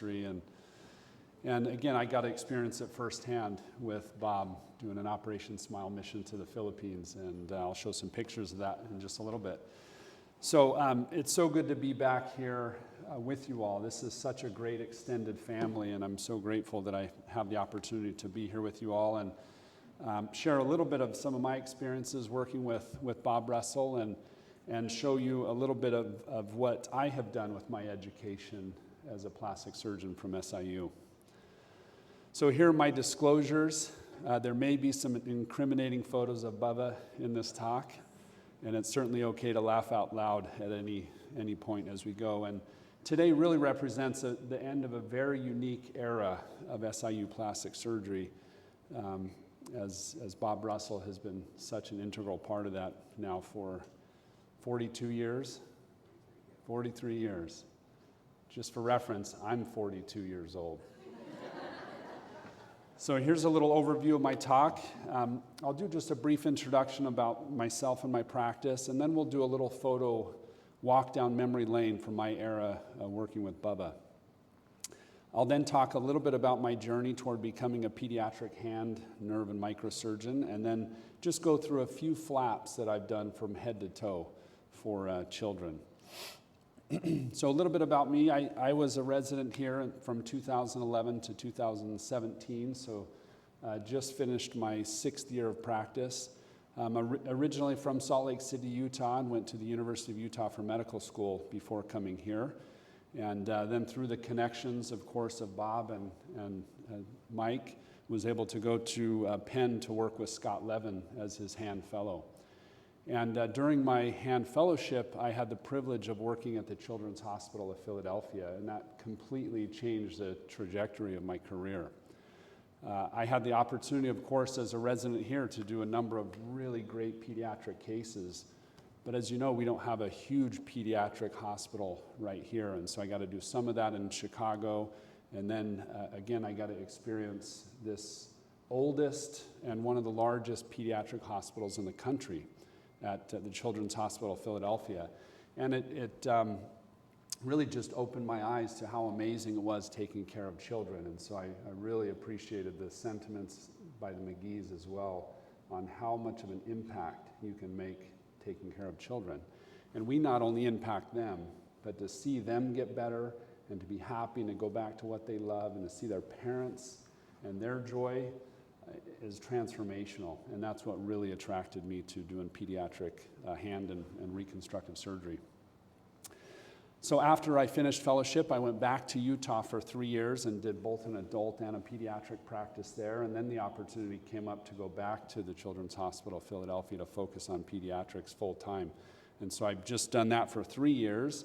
And again, I got to experience it firsthand with Bob doing an Operation Smile mission to the Philippines, and I'll show some pictures of that in just a little bit. So it's so good to be back here with you all. This is such a great extended family, and I'm so grateful that I have the opportunity to be here with you all and share a little bit of some of my experiences working with Bob Russell and show you a little bit of what I have done with my education as a plastic surgeon from SIU. So here are my disclosures. There may be some incriminating photos of Bubba in this talk, and it's certainly okay to laugh out loud at any point as we go. And today really represents the end of a very unique era of SIU plastic surgery, as Bob Russell has been such an integral part of that now for 42 years, 43 years. Just for reference, I'm 42 years old. So here's a little overview of my talk. I'll do just a brief introduction about myself and my practice, and then we'll do a little photo walk down memory lane from my era working with Bubba. I'll then talk a little bit about my journey toward becoming a pediatric hand, nerve, and microsurgeon, and then just go through a few flaps that I've done from head to toe for children. So a little bit about me. I was a resident here from 2011 to 2017, so just finished my 6th year of practice. Originally from Salt Lake City, Utah, and went to the University of Utah for medical school before coming here. And then through the connections, of course, of Bob and Mike, was able to go to Penn to work with Scott Levin as his hand fellow. And during my hand fellowship, I had the privilege of working at the Children's Hospital of Philadelphia, and that completely changed the trajectory of my career. I had the opportunity, of course, as a resident here to do a number of really great pediatric cases, but as you know, we don't have a huge pediatric hospital right here, and so I got to do some of that in Chicago, and then again, I got to experience this oldest and one of the largest pediatric hospitals in the country at the Children's Hospital of Philadelphia. And it really just opened my eyes to how amazing it was taking care of children. And so I really appreciated the sentiments by the McGees as well on how much of an impact you can make taking care of children. And we not only impact them, but to see them get better and to be happy and to go back to what they love and to see their parents and their joy is transformational, and that's what really attracted me to doing pediatric hand and reconstructive surgery. So after I finished fellowship, I went back to Utah for 3 years and did both an adult and a pediatric practice there, and then the opportunity came up to go back to the Children's Hospital of Philadelphia to focus on pediatrics full time. And so I've just done that for 3 years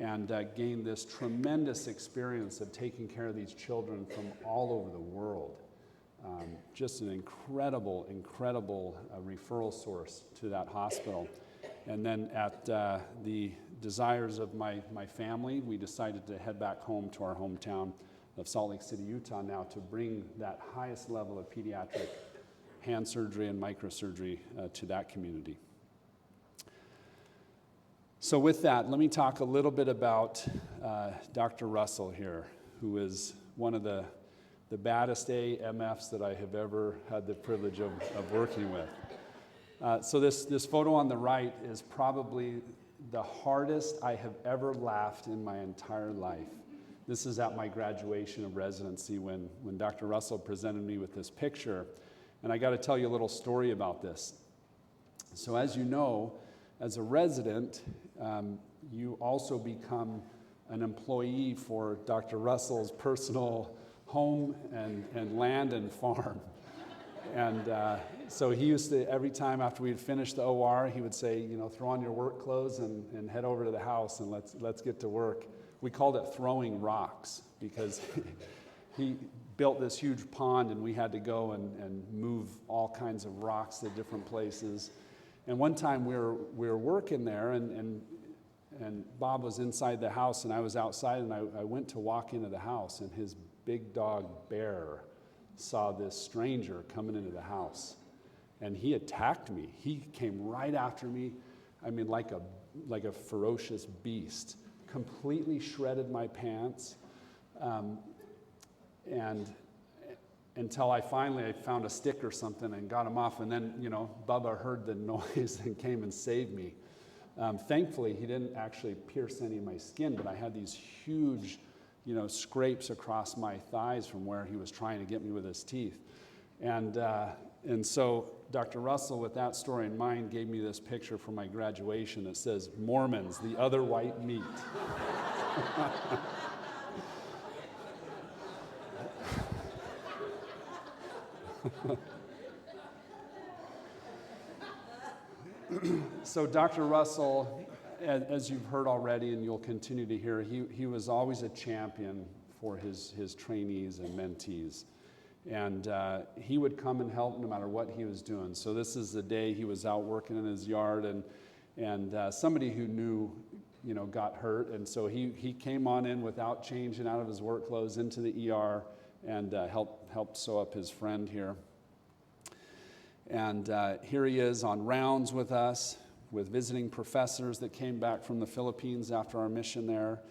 and gained this tremendous experience of taking care of these children from all over the world. Just an incredible referral source to that hospital. And then at the desires of my family, we decided to head back home to our hometown of Salt Lake City, Utah now to bring that highest level of pediatric hand surgery and microsurgery to that community. So with that, let me talk a little bit about Dr. Russell here, who is one of the baddest AMFs that I have ever had the privilege of working with. So this photo on the right is probably the hardest I have ever laughed in my entire life. This is at my graduation of residency when Dr. Russell presented me with this picture. And I got to tell you a little story about this. So as you know, as a resident, you also become an employee for Dr. Russell's personal home and land and farm. And so he used to, every time after we'd finished the OR, he would say, throw on your work clothes and head over to the house and let's get to work. We called it throwing rocks because he built this huge pond and we had to go and move all kinds of rocks to different places. And one time we were working there and Bob was inside the house and I was outside and I went to walk into the house and his big dog Bear saw this stranger coming into the house and he attacked me. He came right after me, like a ferocious beast, completely shredded my pants, And until I finally found a stick or something and got him off, and then, Bubba heard the noise and came and saved me. Thankfully, he didn't actually pierce any of my skin, but I had these huge, scrapes across my thighs from where he was trying to get me with his teeth. And so Dr. Russell, with that story in mind, gave me this picture for my graduation that says, "Mormons, the other white meat." So Dr. Russell, as you've heard already and you'll continue to hear, he was always a champion for his trainees and mentees. And he would come and help no matter what he was doing. So this is the day he was out working in his yard, and somebody who knew, got hurt. And so he came on in without changing out of his work clothes into the ER and helped sew up his friend here. And here he is on rounds with us, with visiting professors that came back from the Philippines after our mission there.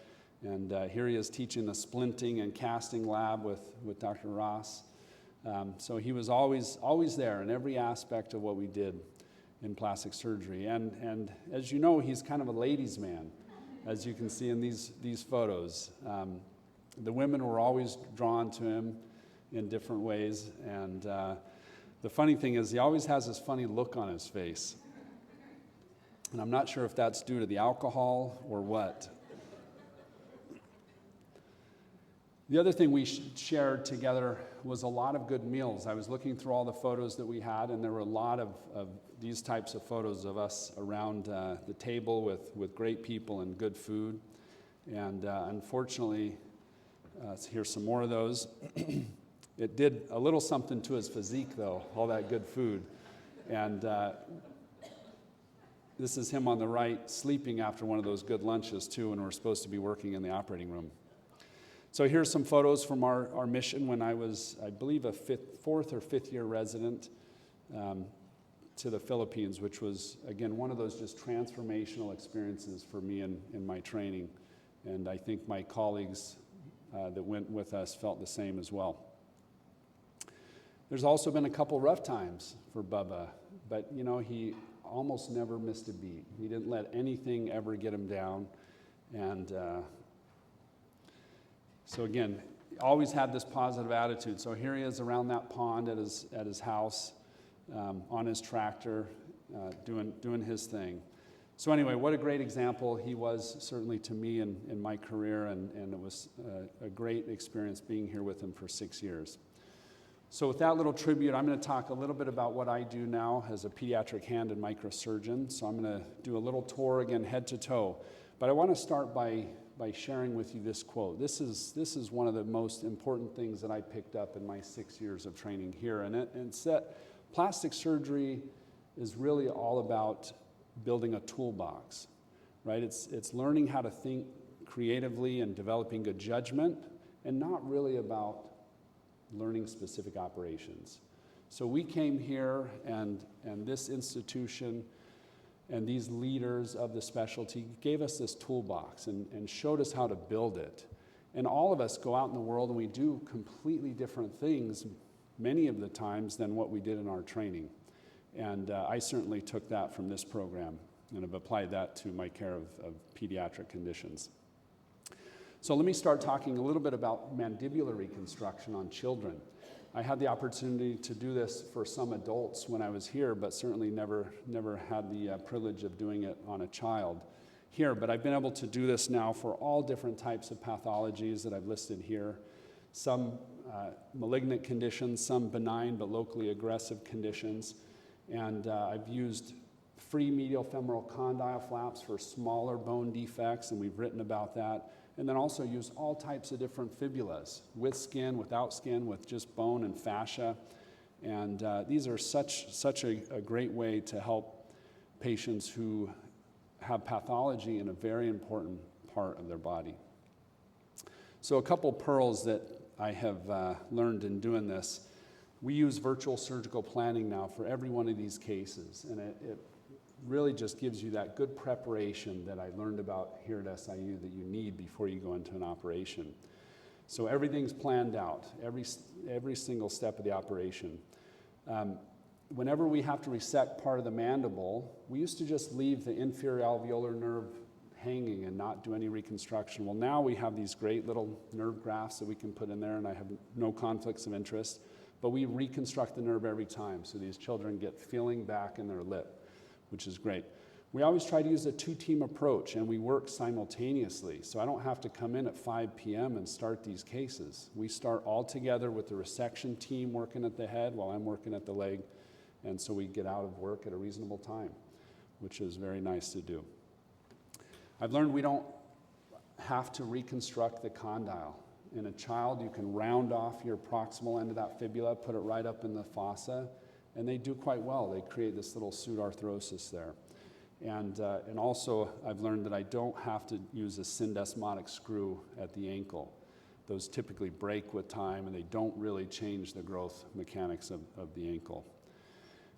And here he is teaching the splinting and casting lab with Dr. Ross. So he was always there in every aspect of what we did in plastic surgery. And as you know, he's kind of a ladies' man, as you can see in these photos. The women were always drawn to him in different ways. And the funny thing is, he always has this funny look on his face. And I'm not sure if that's due to the alcohol or what. The other thing we shared together was a lot of good meals. I was looking through all the photos that we had, and there were a lot of these types of photos of us around the table with great people and good food. And unfortunately, here's some more of those. It did a little something to his physique, though, all that good food. And this is him on the right, sleeping after one of those good lunches, too, when we're supposed to be working in the operating room. So here's some photos from our mission when I was, I believe, a fourth or fifth year resident to the Philippines, which was, again, one of those just transformational experiences for me in my training. And I think my colleagues that went with us felt the same as well. There's also been a couple rough times for Bubba, but he almost never missed a beat. He didn't let anything ever get him down. And so again, always had this positive attitude. So here he is around that pond at his house, on his tractor, doing his thing. So anyway, what a great example he was certainly to me in my career, and it was a great experience being here with him for 6 years. So with that little tribute, I'm going to talk a little bit about what I do now as a pediatric hand and microsurgeon. So I'm going to do a little tour again, head to toe. But I want to start by sharing with you this quote. This is one of the most important things that I picked up in my 6 years of training here. And it's that plastic surgery is really all about building a toolbox, right? It's learning how to think creatively and developing good judgment, and not really about learning specific operations. So we came here, and this institution and these leaders of the specialty gave us this toolbox and showed us how to build it. And all of us go out in the world and we do completely different things many of the times than what we did in our training. And I certainly took that from this program and have applied that to my care of pediatric conditions. So let me start talking a little bit about mandibular reconstruction on children. I had the opportunity to do this for some adults when I was here, but certainly never had the privilege of doing it on a child here. But I've been able to do this now for all different types of pathologies that I've listed here. Some malignant conditions, some benign but locally aggressive conditions. And I've used free medial femoral condyle flaps for smaller bone defects, and we've written about that. And then also use all types of different fibulas, with skin, without skin, with just bone and fascia. And these are such a great way to help patients who have pathology in a very important part of their body. So a couple pearls that I have learned in doing this. We use virtual surgical planning now for every one of these cases, and it really just gives you that good preparation that I learned about here at SIU that you need before you go into an operation. So everything's planned out, every single step of the operation. Whenever we have to resect part of the mandible, we used to just leave the inferior alveolar nerve hanging and not do any reconstruction. Well, now we have these great little nerve grafts that we can put in there, and I have no conflicts of interest, but we reconstruct the nerve every time, so these children get feeling back in their lip, which is great. We always try to use a two-team approach, and we work simultaneously, so I don't have to come in at 5 p.m. and start these cases. We start all together with the resection team working at the head while I'm working at the leg, and so we get out of work at a reasonable time, which is very nice to do. I've learned we don't have to reconstruct the condyle. In a child, you can round off your proximal end of that fibula, put it right up in the fossa, and they do quite well. They create this little pseudarthrosis there. And also, I've learned that I don't have to use a syndesmotic screw at the ankle. Those typically break with time, and they don't really change the growth mechanics of the ankle.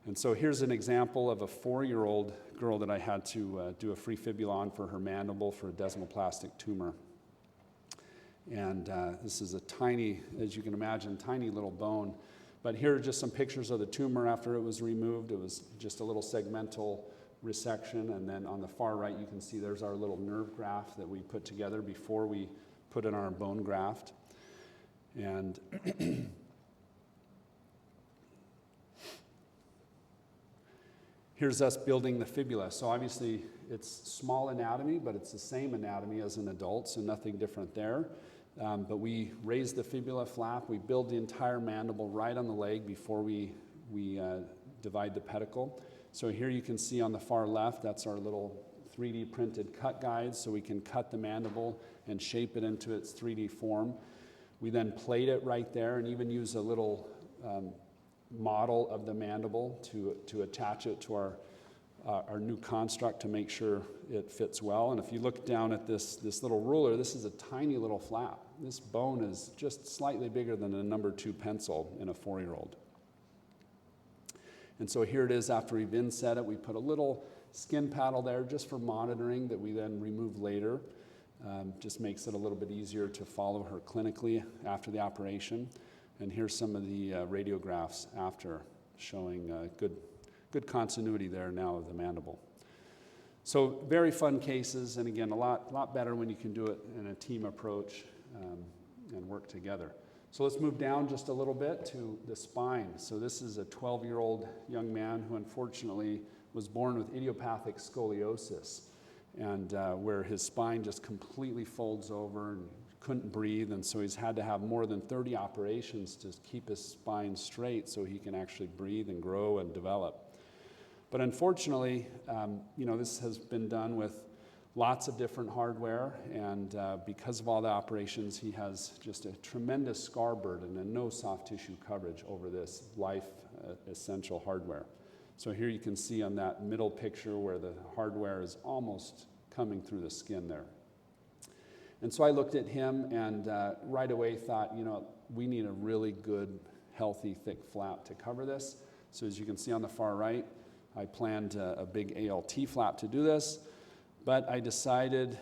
And so here's an example of a 4-year-old girl that I had to do a free fibula on for her mandible for a desmoplastic tumor. And this is a tiny, as you can imagine, tiny little bone. But here are just some pictures of the tumor after it was removed. It was just a little segmental resection. And then on the far right, you can see there's our little nerve graft that we put together before we put in our bone graft. And here's us building the fibula. So obviously it's small anatomy, but it's the same anatomy as an adult, so nothing different there. But we raise the fibula flap, we build the entire mandible right on the leg before we divide the pedicle. So here you can see on the far left, that's our little 3D printed cut guides, so we can cut the mandible and shape it into its 3D form. We then plate it right there and even use a little model of the mandible to attach it to our new construct to make sure it fits well. And if you look down at this little ruler, this is a tiny little flap. This bone is just slightly bigger than a number 2 pencil in a 4-year-old. And so here it is after we've inset it. We put a little skin paddle there just for monitoring that we then remove later. Just makes it a little bit easier to follow her clinically after the operation. And here's some of the radiographs after, showing good continuity there now of the mandible. So very fun cases, and again, a lot better when you can do it in a team approach and work together. So let's move down just a little bit to the spine. So this is a 12-year-old young man who unfortunately was born with idiopathic scoliosis, and where his spine just completely folds over and couldn't breathe, and so he's had to have more than 30 operations to keep his spine straight so he can actually breathe and grow and develop. But unfortunately, this has been done with lots of different hardware, and because of all the operations, he has just a tremendous scar burden and no soft tissue coverage over this life essential hardware. So here you can see on that middle picture where the hardware is almost coming through the skin there. And so I looked at him and right away thought, we need a really good, healthy, thick flap to cover this. So as you can see on the far right, I planned a big ALT flap to do this, but I decided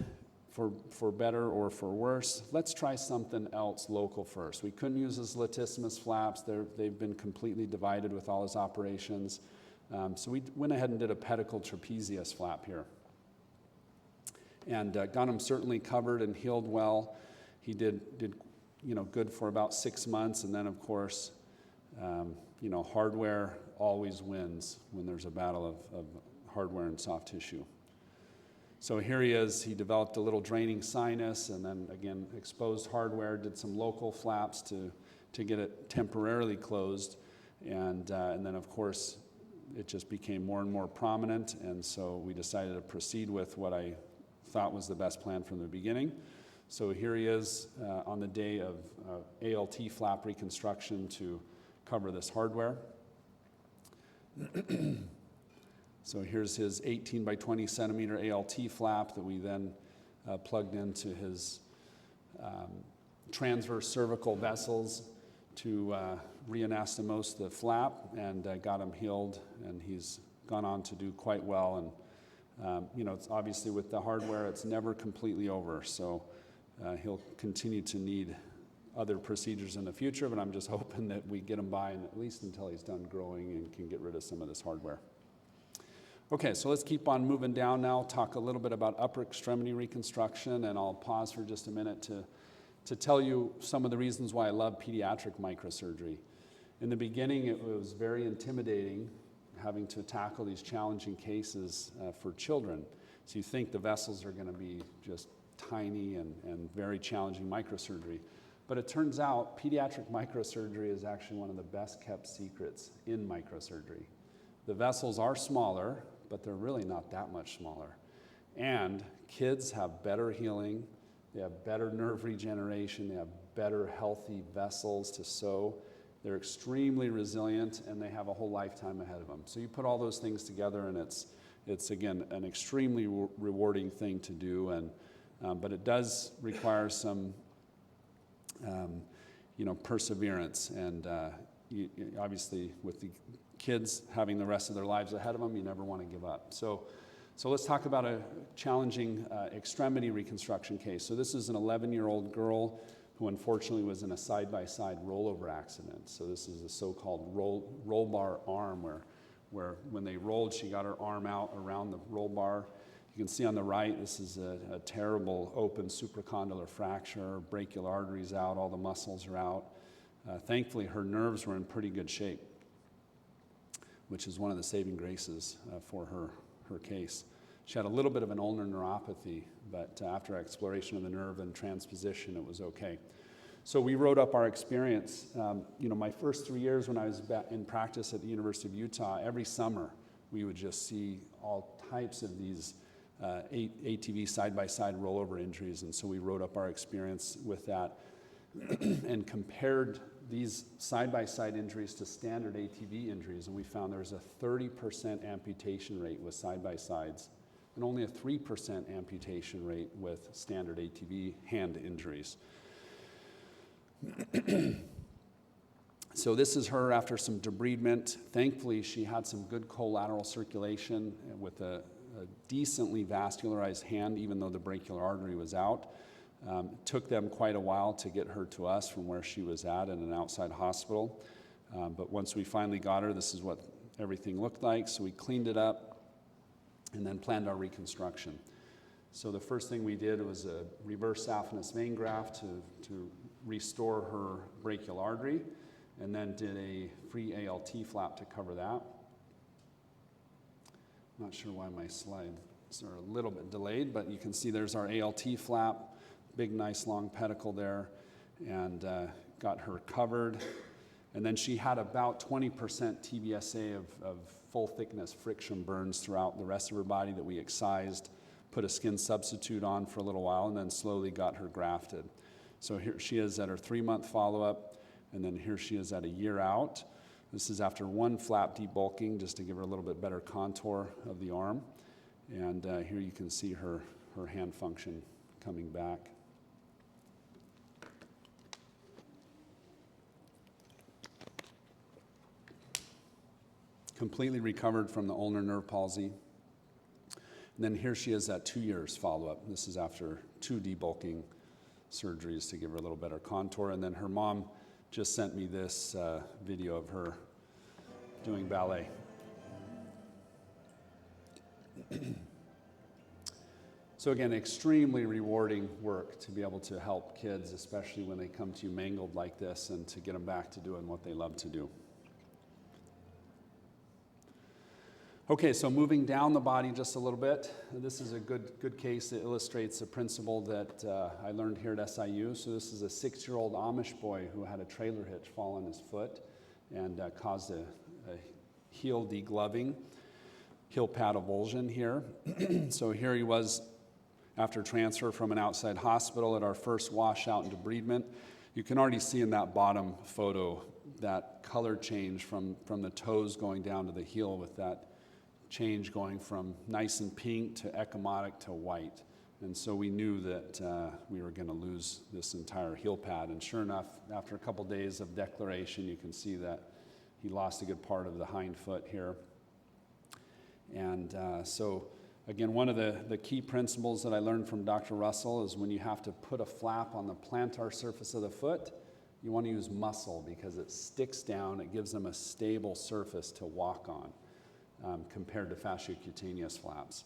for better or for worse, let's try something else local first. We couldn't use his latissimus flaps. They've been completely divided with all his operations. So we went ahead and did a pedicle trapezius flap here. And got him certainly covered and healed well. He did good for about 6 months, and then of course, hardware always wins when there's a battle of hardware and soft tissue. So here he is. He developed a little draining sinus, and then again exposed hardware. Did some local flaps to get it temporarily closed, and then of course, it just became more and more prominent, and so we decided to proceed with what I thought was the best plan from the beginning. So here he is on the day of ALT flap reconstruction to cover this hardware. So here's his 18 by 20 centimeter ALT flap that we then plugged into his transverse cervical vessels to re-anastomose the flap, and got him healed, and he's gone on to do quite well. And it's obviously with the hardware, it's never completely over, so he'll continue to need other procedures in the future, but I'm just hoping that we get him by, and at least until he's done growing and can get rid of some of this hardware. Okay, so let's keep on moving down now, talk a little bit about upper extremity reconstruction, and I'll pause for just a minute to tell you some of the reasons why I love pediatric microsurgery. In the beginning, it was very intimidating having to tackle these challenging cases for children. So you think the vessels are going to be just tiny and very challenging microsurgery. But it turns out pediatric microsurgery is actually one of the best kept secrets in microsurgery. The vessels are smaller, but they're really not that much smaller. And kids have better healing, they have better nerve regeneration, they have better healthy vessels to sew. They're extremely resilient, and they have a whole lifetime ahead of them. So you put all those things together, and it's again, an extremely rewarding thing to do, but it does require some perseverance, and obviously with the kids having the rest of their lives ahead of them, you never want to give up. So let's talk about a challenging extremity reconstruction case. So this is an 11-year-old girl who unfortunately was in a side-by-side rollover accident. So this is a so-called roll bar arm where when they rolled, she got her arm out around the roll bar. You can see on the right, this is a terrible open supracondylar fracture, brachial arteries out, all the muscles are out. Thankfully, her nerves were in pretty good shape, which is one of the saving graces for her case. She had a little bit of an ulnar neuropathy, but after exploration of the nerve and transposition, it was okay. So we wrote up our experience. My first 3 years when I was in practice at the University of Utah, every summer we would just see all types of these ATV side-by-side rollover injuries, and so we wrote up our experience with that and compared these side-by-side injuries to standard ATV injuries, and we found there was a 30% amputation rate with side-by-sides and only a 3% amputation rate with standard ATV hand injuries. So this is her after some debridement. Thankfully, she had some good collateral circulation with a decently vascularized hand, even though the brachial artery was out. It took them quite a while to get her to us from where she was at in an outside hospital. But once we finally got her, this is what everything looked like. So we cleaned it up and then planned our reconstruction. So the first thing we did was a reverse saphenous vein graft to restore her brachial artery, and then did a free ALT flap to cover that. Not sure why my slides are a little bit delayed, but you can see there's our ALT flap, big nice long pedicle there, and got her covered. And then she had about 20% TBSA of full thickness friction burns throughout the rest of her body that we excised, put a skin substitute on for a little while, and then slowly got her grafted. So here she is at her 3-month follow-up, and then here she is at a year out. This is after one flap debulking, just to give her a little bit better contour of the arm. And here you can see her hand function coming back. Completely recovered from the ulnar nerve palsy. And then here she is at 2 years follow-up. This is after 2 debulking surgeries to give her a little better contour. And then her mom just sent me this video of her doing ballet. So again, extremely rewarding work to be able to help kids, especially when they come to you mangled like this, and to get them back to doing what they love to do. Okay, so moving down the body just a little bit. This is a good case that illustrates a principle that I learned here at SIU. So this is a 6-year-old Amish boy who had a trailer hitch fall on his foot and caused a heel degloving, heel pad avulsion here. So here he was after transfer from an outside hospital at our first washout and debridement. You can already see in that bottom photo that color change from the toes going down to the heel, with that change going from nice and pink to ecchymotic to white. And so we knew that we were going to lose this entire heel pad. And sure enough, after a couple days of declaration, you can see that he lost a good part of the hind foot here. And so again, one of the key principles that I learned from Dr. Russell is when you have to put a flap on the plantar surface of the foot, You want to use muscle because it sticks down, it gives them a stable surface to walk on compared to fasciocutaneous flaps.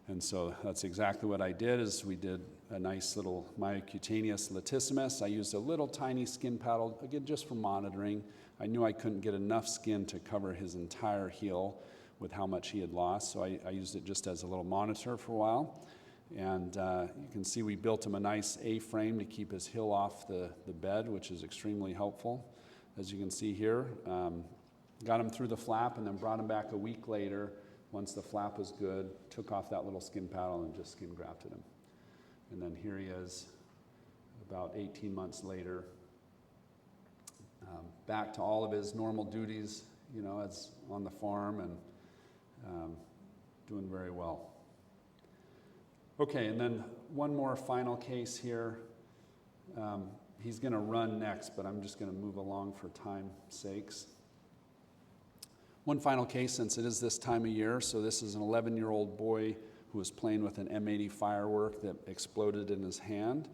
And so that's exactly what I did. Is we did a nice little myocutaneous latissimus. I used a little tiny skin paddle, again, just for monitoring. I knew I couldn't get enough skin to cover his entire heel with how much he had lost, so I used it just as a little monitor for a while. And you can see we built him a nice A-frame to keep his heel off the bed, which is extremely helpful. As you can see here, got him through the flap and then brought him back a week later. Once the flap was good, took off that little skin paddle and just skin grafted him. And then here he is about 18 months later, back to all of his normal duties, you know, as on the farm, and doing very well. Okay, and then one more final case here. He's going to run next, but I'm just going to move along for time's sakes. One final case, since it is this time of year. So this is an 11-year-old boy who was playing with an M80 firework that exploded in his hand.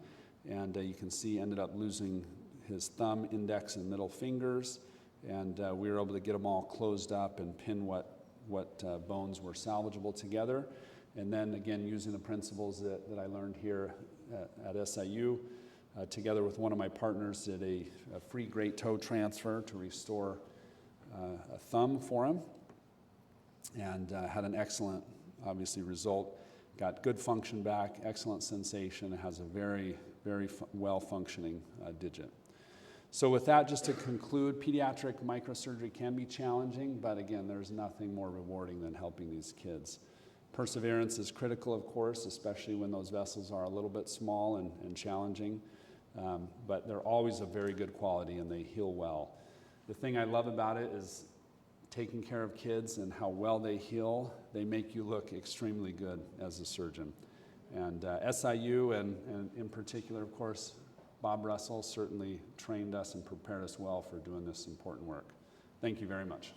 And you can see ended up losing his thumb, index, and middle fingers. And we were able to get them all closed up and pin what bones were salvageable together. And then again, using the principles that I learned here at SIU, together with one of my partners, did a free great toe transfer to restore a thumb for him, and had an excellent, obviously, result. Got good function back, excellent sensation, and has a very, very well-functioning digit. So with that, just to conclude, pediatric microsurgery can be challenging, but again, there's nothing more rewarding than helping these kids. Perseverance is critical, of course, especially when those vessels are a little bit small and challenging, but they're always of very good quality and they heal well. The thing I love about it is taking care of kids and how well they heal. They make you look extremely good as a surgeon. And SIU, and in particular, of course, Bob Russell certainly trained us and prepared us well for doing this important work. Thank you very much.